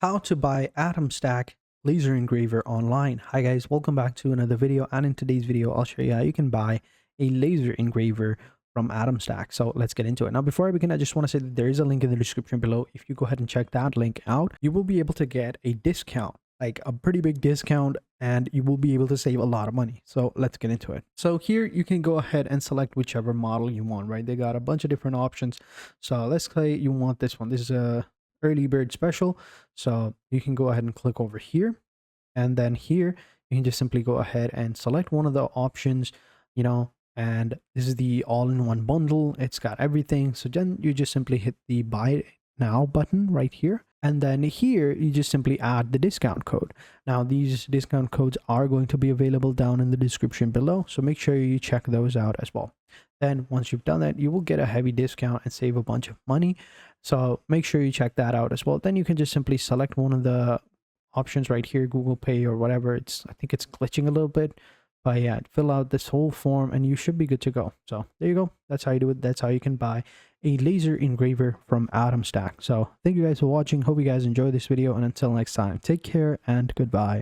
How to buy Atomstack laser engraver online. Hi guys, welcome back to another video, and in today's video I'll show you how you can buy a laser engraver from Atomstack. So let's get into it. Now before I begin, I just want to say that there is a link in the description below. If you go ahead and check that link out, you will be able to get a discount, like a pretty big discount, and you will be able to save a lot of money. So let's get into it. So here you can go ahead and select whichever model you want, right? They got a bunch of different options. So let's say you want this one. This is a early bird special, so you can go ahead and click over here, and then here you can just simply go ahead and select one of the options, and this is the all-in-one bundle. It's got everything. So then you just simply hit the buy now button right here, and then here you just simply add the discount code. Now these discount codes are going to be available down in the description below, so make sure you check those out as well. Then once you've done that, you will get a heavy discount and save a bunch of money. So make sure you check that out as well. Then you can just simply select one of the options right here, Google Pay or whatever. I think it's glitching a little bit, but yeah, fill out this whole form and you should be good to go. So there you go. That's how you do it. That's how you can buy a laser engraver from Atomstack. So thank you guys for watching. Hope you guys enjoyed this video, and until next time, take care and goodbye.